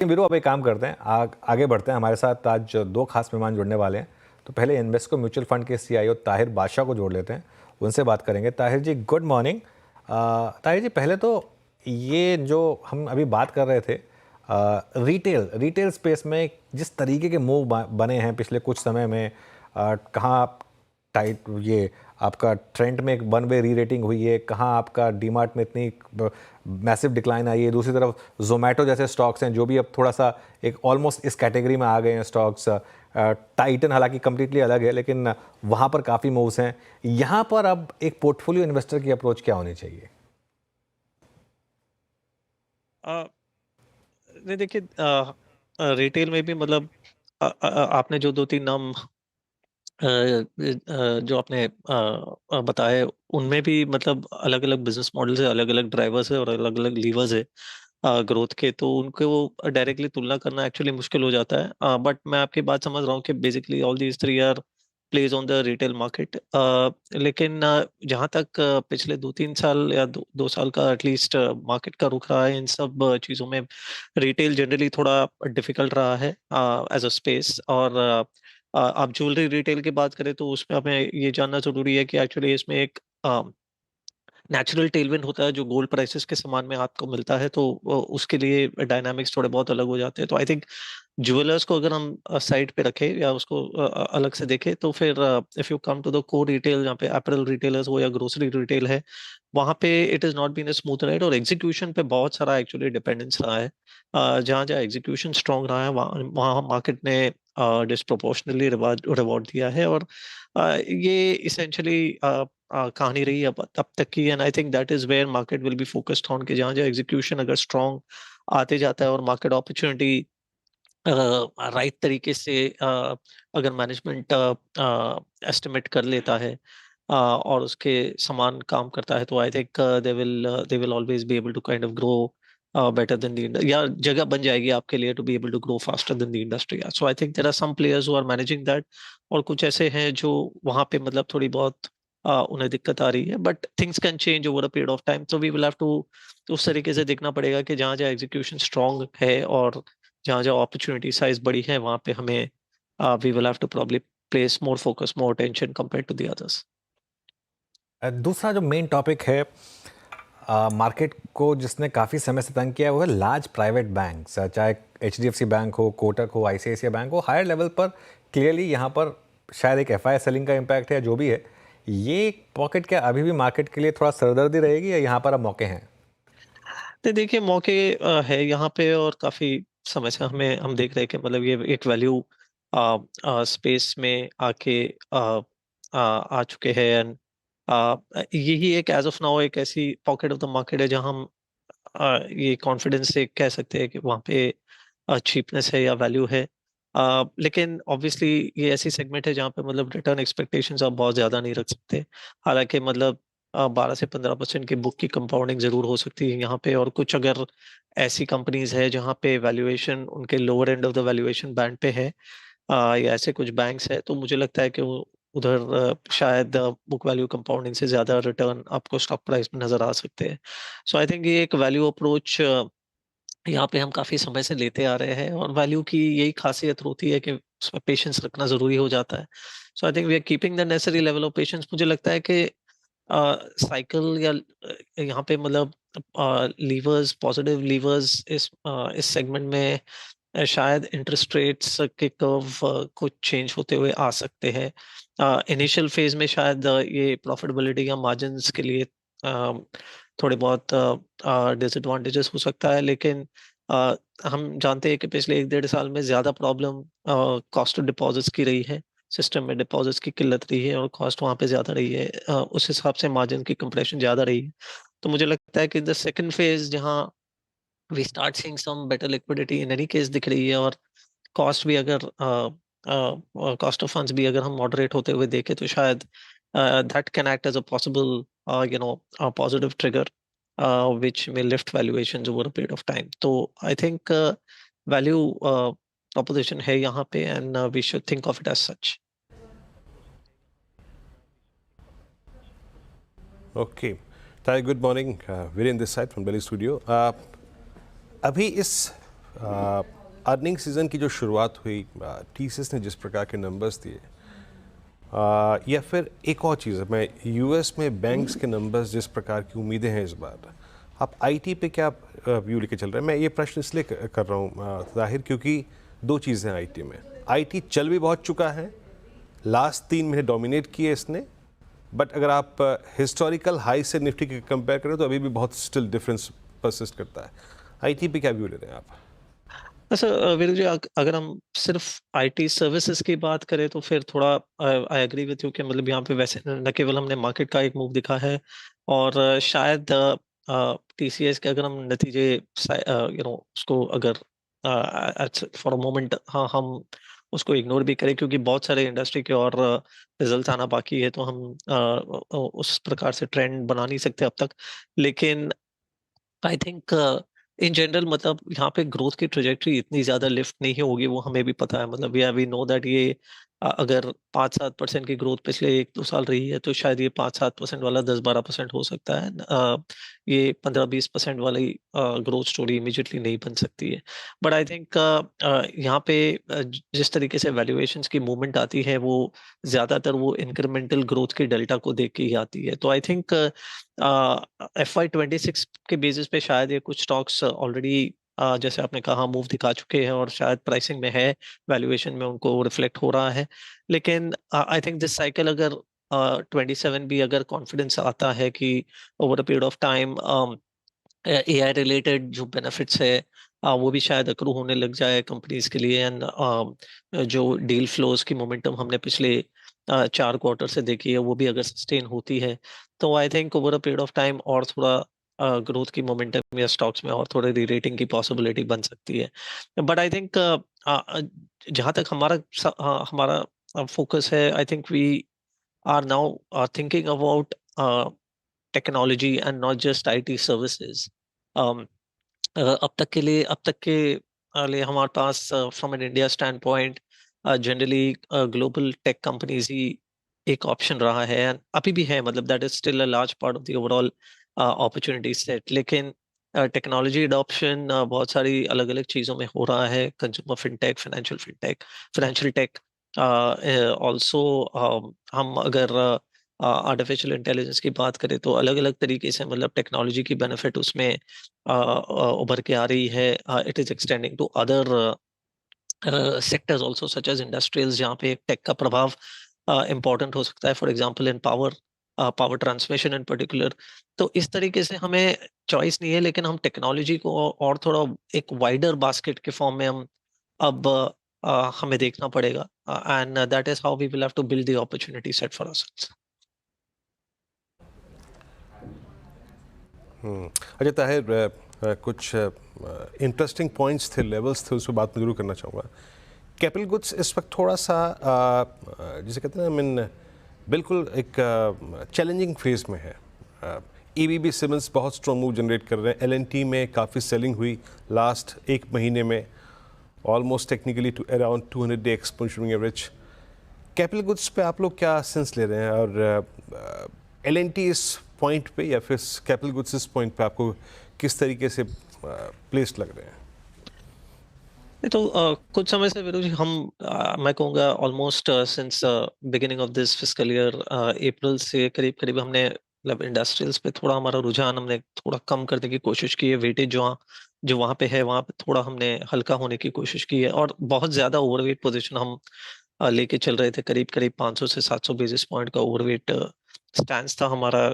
वीरू, अब एक काम करते हैं, आगे बढ़ते हैं। हमारे साथ आज दो खास मेहमान जुड़ने वाले हैं। तो पहले इन्वेस्को म्यूचुअल फंड के सीईओ ताहिर बादशाह को जोड़ लेते हैं, उनसे बात करेंगे। ताहिर जी, गुड मॉर्निंग। ताहिर जी, पहले तो ये जो हम अभी बात कर रहे थे, रिटेल स्पेस में जिस तरीके के मूव बने हैं पिछले कुछ समय में, कहाँ टाइट ये आपका ट्रेंड में एक वन वे री रेटिंग हुई है, कहाँ आपका डीमार्ट में इतनी मैसिव डिक्लाइन आई है, दूसरी तरफ जोमेटो जैसे स्टॉक्स हैं जो भी अब थोड़ा सा एक ऑलमोस्ट इस कैटेगरी में आ गए हैं स्टॉक्स। टाइटन हालांकि कम्प्लीटली अलग है, लेकिन वहाँ पर काफ़ी मूव्स हैं। यहाँ पर अब एक पोर्टफोलियो इन्वेस्टर की अप्रोच क्या होनी चाहिए? नहीं देखिए, रिटेल में भी मतलब आपने जो दो तीन नाम जो आपने बताए, उनमें भी मतलब अलग अलग बिजनेस मॉडल्स है, अलग अलग ड्राइवर्स है और अलग अलग लीवर्स है ग्रोथ के। तो उनको डायरेक्टली तुलना करना एक्चुअली मुश्किल हो जाता है। बट मैं आपकी बात समझ रहा हूँ कि basically all these three are plays on the retail market. लेकिन जहाँ तक पिछले 2-3 साल या दो साल का एटलीस्ट मार्केट का रुख रहा है, इन सब चीज़ों में रिटेल जनरली थोड़ा डिफिकल्ट रहा है एज अ स्पेस। और आप ज्वेलरी रिटेल की बात करें तो उसमें हमें ये जानना जरूरी है कि एक्चुअली इसमें एक नेचुरल टेलविंड होता है जो गोल्ड प्राइसेस के समान में आपको मिलता है, तो उसके लिए डायनामिक्स थोड़े बहुत अलग हो जाते हैं। तो आई थिंक ज्वेलर्स को अगर हम साइड पे रखें या उसको अलग से देखें, तो फिर if you come to the core retail, जहाँ पे अपैरल रिटेलर्स हो या ग्रोसरी रिटेल है, वहाँ पे it is not been a smooth ride और एग्जीक्यूशन पे बहुत सारा एक्चुअली डिपेंडेंस रहा है। जहाँ जहाँ एग्जीक्यूशन स्ट्रांग रहा है, वहाँ वहाँ मार्केट ने डिस्प्रोपोर्शनली रिवॉर्ड दिया है। और ये इसेंशली कहानी रही अब तक की। And I think that is where market will be focused on, कि जहाँ जहाँ एग्जीक्यूशन अगर स्ट्रांग आते जाता है और मार्केट अपॉर्चुनिटी राइट तरीके से अगर मैनेजमेंट एस्टिमेट कर लेता है और उसके समान काम करता है, तो I think they will always be able to kind of grow better than the, या जगह बन जाएगी आपके लिए to be able to grow faster than the industry. So I think there are some players who are managing that, और कुछ ऐसे हैं जो वहां पे मतलब थोड़ी बहुत उन्हें दिक्कत आ रही है। But things can change over a period of time, तो वी विल हैव टू उस तरीके से देखना पड़ेगा कि जहाँ जहाँ एग्जीक्यूशन स्ट्रांग है और जहाँ जहाँ अपॉर्चुनिटी साइज बड़ी है, वहाँ पे हमें we will have to probably place more focus, more attention compare to the others. दूसरा जो मेन टॉपिक है मार्केट को जिसने काफ़ी समय से तंग किया है, वो है लार्ज प्राइवेट बैंक्स। चाहे एचडीएफसी बैंक हो, कोटक हो, आईसीआईसीआई बैंक हो, हायर लेवल पर क्लियरली यहाँ पर शायद एक एफआई सेलिंग का इम्पैक्ट है, जो भी है। ये पॉकेट क्या अभी भी मार्केट के लिए थोड़ा सरदर्दी रहेगी, या यहाँ पर अब मौके हैं? तो देखिए, मौके है यहाँ पे, और काफी समय से हम देख रहे हैं कि मतलब ये एक वैल्यू स्पेस में आके आ चुके हैं। एंड यही एक एज ऑफ नाउ एक ऐसी पॉकेट ऑफ द मार्केट है जहाँ हम ये कॉन्फिडेंस से कह सकते हैं कि वहाँ पे चीपनेस है या वैल्यू है। लेकिन ऑब्वियसली ये ऐसी सेगमेंट है जहाँ पे मतलब रिटर्न एक्सपेक्टेशंस आप बहुत ज्यादा नहीं रख सकते। हालांकि मतलब 12 से 15% की बुक की कंपाउंडिंग जरूर हो सकती है यहाँ पे। और कुछ अगर ऐसी कंपनीज है जहाँ पे वैल्यूएशन उनके lower end of the valuation band पे है, या ऐसे कुछ बैंक्स है, तो मुझे लगता है कि वो उधर शायद बुक वैल्यू कंपाउंडिंग से ज्यादा रिटर्न आपको स्टॉक प्राइस में नजर आ सकते हैं। सो आई थिंक ये एक वैल्यू अप्रोच यहाँ पे हम काफी समय से लेते आ रहे हैं, और वैल्यू की यही खासियत होती है कि उसमें पेशेंस रखना जरूरी हो जाता है। So I think we are keeping the necessary level of patience. मुझे लगता है कि साइकिल या यहाँ पे मतलब लीवर्स, पॉजिटिव लीवर्स इस सेगमेंट में शायद इंटरेस्ट रेट्स के कर्व कुछ चेंज होते हुए आ सकते हैं। इनिशियल फेज में शायद ये प्रॉफिटेबिलिटी या मार्जिन्स के लिए थोड़े बहुत डिसएडवांटेजेस हो सकता है। लेकिन हम जानते हैं कि पिछले 1-1.5 साल में ज्यादा प्रॉब्लम कॉस्ट ऑफ डिपॉजिट्स की रही है। सिस्टम में डिपॉजिट्स की किल्लत रही है और कॉस्ट वहाँ पे ज्यादा रही है। उस हिसाब से मार्जिन की कंप्रेशन ज्यादा रही है। तो मुझे लगता है कि द सेकंड फेज, जहाँ we start seeing some better liquidity in any case दिख रही है, और कॉस्ट भी अगर कॉस्ट ऑफ फंड्स भी अगर हम मॉडरेट होते हुए देखें, तो शायद that can act as a possible positive trigger which may lift valuations over a period of time. तो I think value proposition है यहाँ पे, and we should think of it as such. Okay, ताई good morning, Viren this side from Delhi studio. अभी इस earning season की जो शुरुआत हुई, टीसीएस ने जिस प्रकार के नंबर्स दिए, या फिर एक और चीज़ है, मैं यूएस में बैंक्स के नंबर्स जिस प्रकार की उम्मीदें हैं इस बार, आप आईटी पे क्या व्यू लेके चल रहे हैं? मैं ये प्रश्न इसलिए कर रहा हूँ ताहिर, क्योंकि दो चीज़ें हैं आईटी में। आईटी चल भी बहुत चुका है, लास्ट 3 महीने डोमिनेट किए इसने, बट अगर आप हिस्टोरिकल हाई से निफ्टी के कंपेयर करें तो अभी भी बहुत स्टिल डिफरेंस परसिस्ट करता है। आईटी पे क्या व्यू ले रहे हैं आप? अच्छा वीरू जी, अगर हम सिर्फ आईटी सर्विसेज की बात करें तो फिर थोड़ा आई एग्री विथ यू कि मतलब यहाँ पे वैसे न केवल हमने मार्केट का एक मूव दिखा है, और शायद टीसीएस के अगर हम नतीजे उसको अगर फॉर अ मोमेंट, हाँ, हम उसको इग्नोर भी करें क्योंकि बहुत सारे इंडस्ट्री के और रिजल्ट आना बाकी है, तो हम उस प्रकार से ट्रेंड बना नहीं सकते अब तक। लेकिन आई थिंक इन जनरल मतलब यहाँ पे ग्रोथ की ट्रेजेक्टरी इतनी ज्यादा लिफ्ट नहीं होगी, वो हमें भी पता है। मतलब वी नो दैट ये अगर 5-7% की ग्रोथ पिछले 1-2 साल रही है, तो शायद ये 5-7% वाला 10-12% हो सकता है। ये 15-20% वाली ग्रोथ स्टोरी इमीडिएटली नहीं बन सकती है। बट आई थिंक यहाँ पे जिस तरीके से वैल्यूएशंस की मूवमेंट आती है, वो ज्यादातर वो इंक्रीमेंटल ग्रोथ की डेल्टा को देख के ही आती है। तो आई थिंक FY 26 के बेसिस पे शायद ये कुछ स्टॉक्स ऑलरेडी जैसे आपने कहा मूव दिखा चुके हैं, और शायद प्राइसिंग में है, वैल्यूएशन में उनको रिफ्लेक्ट हो रहा है। लेकिन आई थिंक दिस साइकिल अगर 27 भी अगर कॉन्फिडेंस आता है कि over a period of time AI related जो बेनिफिट्स है वो भी शायद अक्रू होने लग जाए कंपनीज के लिए, एंड जो डील फ्लोज की मोमेंटम हमने पिछले 4 क्वार्टर से देखी है, वो भी अगर सस्टेन होती है, तो I think over a period of time और थोड़ा ग्रोथ की मोमेंटम या स्टॉक्स में और थोड़े री रेटिंग की पॉसिबिलिटी बन सकती है। बट आई थिंक जहाँ तक हमारा फोकस है, I think we are now thinking about technology and not just IT services. अब तक के लिए हमारे पास from an India standpoint generally global tech companies ही एक ऑप्शन रहा है, and अभी भी है। मतलब that is still a large part of the overall opportunity set. लेकिन टेक्नोलॉजी अडॉप्शन बहुत सारी अलग अलग चीज़ों में हो रहा है, consumer fintech, financial tech also. हम अगर आर्टिफिशियल इंटेलिजेंस की बात करें तो अलग अलग तरीके से मतलब टेक्नोलॉजी की बेनिफिट उसमें उभर के आ रही है। It is extending to other sectors also such as industrials, जहाँ पे एक टेक का प्रभाव इम्पोर्टेंट हो सकता है, for example in power transmission in particular. तो इस तरीके से हमें चॉइस नहीं है, लेकिन हम टेक्नोलॉजी को और थोड़ा एक वाइडर बास्केट के फॉर्म में हम अब हमें देखना पड़ेगा, and that is how we will have to build the opportunity set for us. अच्छा ताहिर, कुछ इंटरेस्टिंग पॉइंट्स थे, लेवल्स थे, उस पर बात मैं जरूर करना चाहूँगा। कैपिटल गुड्स इस वक्त थोड़ा सा जिसे कहते हैं, आई मीन बिल्कुल एक चैलेंजिंग फेज में है। ईवीबी सिमंस बहुत स्ट्रॉन्ग मूव जनरेट कर रहे हैं, एलएनटी में काफ़ी सेलिंग हुई लास्ट 1 महीने में, almost technically to around 200 day exponential average. Capital goods पे आप लोग क्या सेंस ले रहे हैं, और एलएनटी इस पॉइंट पे या फिर कैपिटल गुड्स इस पॉइंट पे आपको किस तरीके से प्लेस्ड लग रहे हैं? नहीं तो कुछ समय से विरोध हम मैं कहूँगा almost since beginning of this fiscal year, अप्रैल से करीब करीब हमने मतलब इंडस्ट्रियल्स पे थोड़ा हमारा रुझान हमने थोड़ा कम करने की कोशिश की है। वेटेज जो वहाँ पे है, वहाँ पे थोड़ा हमने हल्का होने की कोशिश की है, और बहुत ज्यादा ओवरवेट पोजीशन हम लेके चल रहे थे। करीब करीब 500 से 700 बेसिस पॉइंट का ओवरवेट स्टैंस था हमारा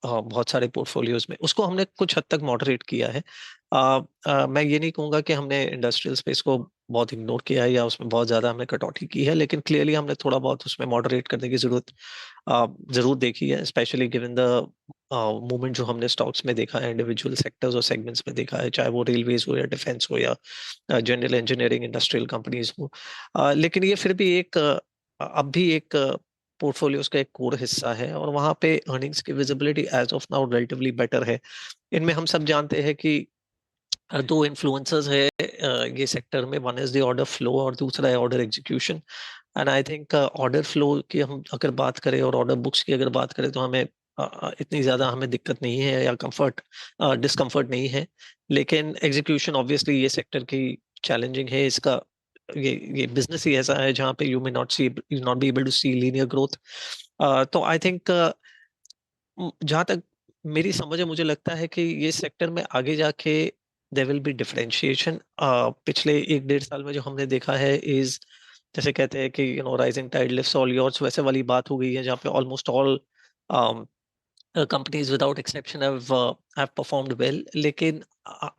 बहुत सारे पोर्टफोलियोज में। उसको हमने कुछ हद तक मॉडरेट किया है। मैं ये नहीं कहूंगा कि हमने इंडस्ट्रियल स्पेस को बहुत इग्नोर किया है या उसमें बहुत ज्यादा हमने कटौती की है, लेकिन क्लियरली हमने थोड़ा बहुत उसमें मॉडरेट करने की जरूरत जरूर देखी है, स्पेशली गिवन द मूवमेंट जो हमने स्टॉक्स में देखा है, इंडिविजुअल सेक्टर्स और सेगमेंट्स में देखा है, चाहे वो रेलवेज हो या डिफेंस हो या जनरल इंजीनियरिंग इंडस्ट्रियल कंपनीज हो। लेकिन ये फिर भी एक अब भी एक पोर्टफोलियोज का एक कोर हिस्सा है, और वहाँ पे अर्निंग्स की visibility as of now relatively better है। इनमें हम सब जानते हैं कि दो इन्फ्लुएंसर्स है ये सेक्टर में, one is the order flow और दूसरा है order execution. And I think order flow की हम अगर बात करें और ऑर्डर बुक्स की अगर बात करें, तो हमें इतनी ज्यादा हमें दिक्कत नहीं है या कंफर्ट डिस्कम्फर्ट नहीं है। लेकिन एग्जीक्यूशन ऑब्वियसली ये सेक्टर की चैलेंजिंग है इसका। ये बिजनेस ही ऐसा है जहाँ पे you not be able to see linear growth. तो आई थिंक जहाँ तक मेरी समझ है, मुझे लगता है कि ये सेक्टर में आगे जाके देयर विल बी डिफरेंशिएशन। पिछले 1 डेढ़ साल में जो हमने देखा है इज, जैसे कहते हैं कि राइजिंग टाइड लिफ्ट्स ऑल योट्स, वैसे वाली बात हो गई है जहाँ पे almost all companies without exception have performed well, लेकिन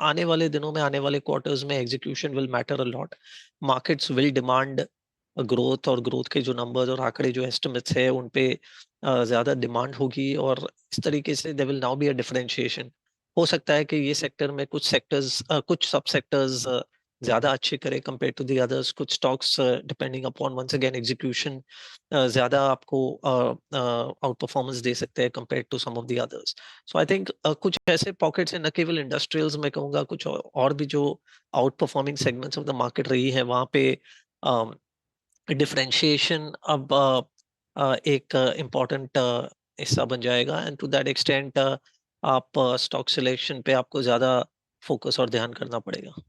आने वाले दिनों में, आने वाले क्वार्टर्स में execution will matter a lot. Markets will demand growth, और ग्रोथ के जो नंबर्स और आंकड़े जो एस्टिमेट्स है उन पे ज्यादा डिमांड होगी, और इस तरीके से there will now be a differentiation. हो सकता है कि ये सेक्टर में कुछ सेक्टर्स, कुछ सब सेक्टर्स ज्यादा अच्छे करे कंपेयर टू द अदर्स, कुछ stocks depending upon once again execution ज्यादा आपको आउट परफॉर्मेंस दे सकते हैं compare to some of the others. So I think कुछ ऐसे पॉकेट्स हैं, न केवल इंडस्ट्रियल्स में कहूंगा, कुछ और भी जो out performing segments of the market रही है, वहां पे डिफरेंशिएशन अब एक इम्पॉर्टेंट हिस्सा बन जाएगा, एंड टू दैट एक्सटेंट आप स्टॉक सिलेक्शन पे आपको ज्यादा फोकस और ध्यान करना पड़ेगा।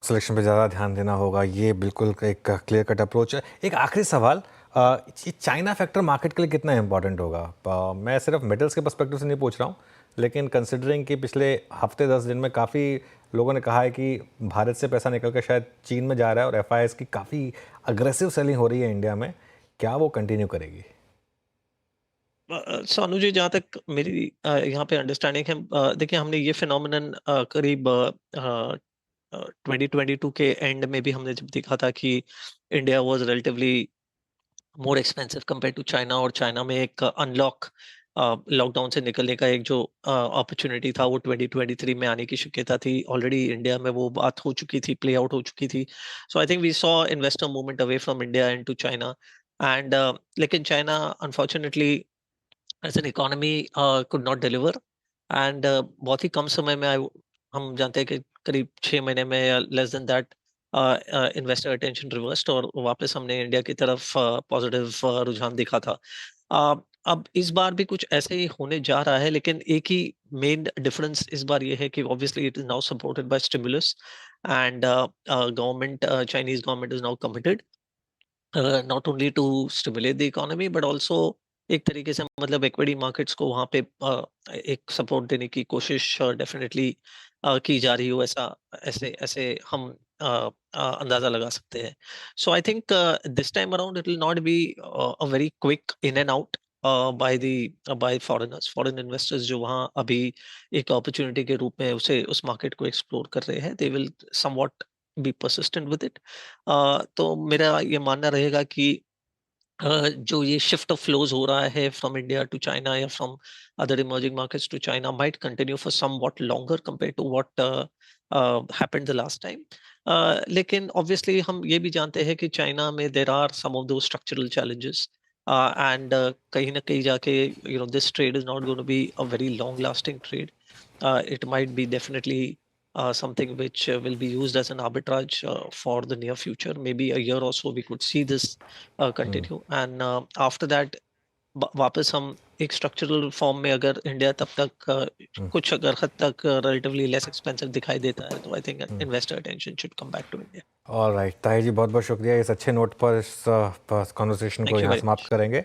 सिलेक्शन पे ज़्यादा ध्यान देना होगा, ये बिल्कुल एक क्लियर कट अप्रोच है। एक आखिरी सवाल, ये चाइना फैक्टर मार्केट के लिए कितना इंपॉर्टेंट होगा? मैं सिर्फ मेटल्स के पर्सपेक्टिव से नहीं पूछ रहा हूँ, लेकिन कंसिडरिंग कि पिछले हफ्ते 10 दिन में काफ़ी लोगों ने कहा है कि भारत से पैसा निकल कर शायद चीन में जा रहा है, और FIIs की काफ़ी अग्रेसिव सेलिंग हो रही है इंडिया में, क्या वो कंटिन्यू करेगी? सोनू जी, जहाँ तक मेरी यहाँ पे अंडरस्टैंडिंग है, देखिए हमने ये फिनोमिनन करीब 2022 के एंड में भी हमने जब देखा था कि India was relatively more expensive compare to China, और चाइना में एक अनलॉक, लॉकडाउन से निकलने का एक जो अपॉर्चुनिटी था वो 2023 में आने की शक्यता थी। ऑलरेडी इंडिया में वो बात हो चुकी थी, प्ले आउट हो चुकी थी। So I think we saw investor movement away from India into China, and लेकिन China unfortunately as an economy could not deliver, and बहुत ही कम समय में हम जानते हैं कि करीब 6 महीने में या less than that investor attention reversed, और वापस हमने इंडिया की तरफ पॉजिटिव रुझान देखा था। अब इस बार भी कुछ ऐसे ही होने जा रहा है, लेकिन एक ही मेन डिफरेंस इस बार ये है कि obviously it is now supported by stimulus, and government, Chinese government is now committed not only to stimulate the economy but also एक तरीके से, मतलब इक्विटी मार्केट्स को वहां पे एक सपोर्ट देने की कोशिश डेफिनेटली की जा रही हो, ऐसा ऐसे ऐसे हम अंदाजा लगा सकते हैं। So I think this time around it will not be a very quick in and out by foreigners, foreign investors जो वहाँ अभी एक अपॉर्चुनिटी के रूप में उसे उस मार्केट को एक्सप्लोर कर रहे हैं, they will somewhat be persistent with it. तो मेरा ये मानना रहेगा कि जो ये शिफ्ट ऑफ फ्लोज हो रहा है फ्रॉम इंडिया टू चाइना या from other emerging markets to China might continue for somewhat longer compare to what happened the last time. लेकिन ऑब्वियसली हम ये भी जानते हैं कि चाइना में there are some of those structural challenges, and कहीं ना कहीं जाके this trade is not going to be a very long lasting trade. It might be definitely something which will be used as an arbitrage for the near future. Maybe a year or so we could see this continue, and after that वापस हम एक structural form में अगर India तब तक कुछ अगर हद तक रिलेटिवली लेस एक्सपेंसिव दिखाई देता है, तो I think investor attention should come back to India. Alright Tahir ji, बहुत बहुत शुक्रिया। इस अच्छे नोट पर इस कॉन्वर्सेशन को थैंक यू यहाँ वेरी समाप्त मच। करेंगे।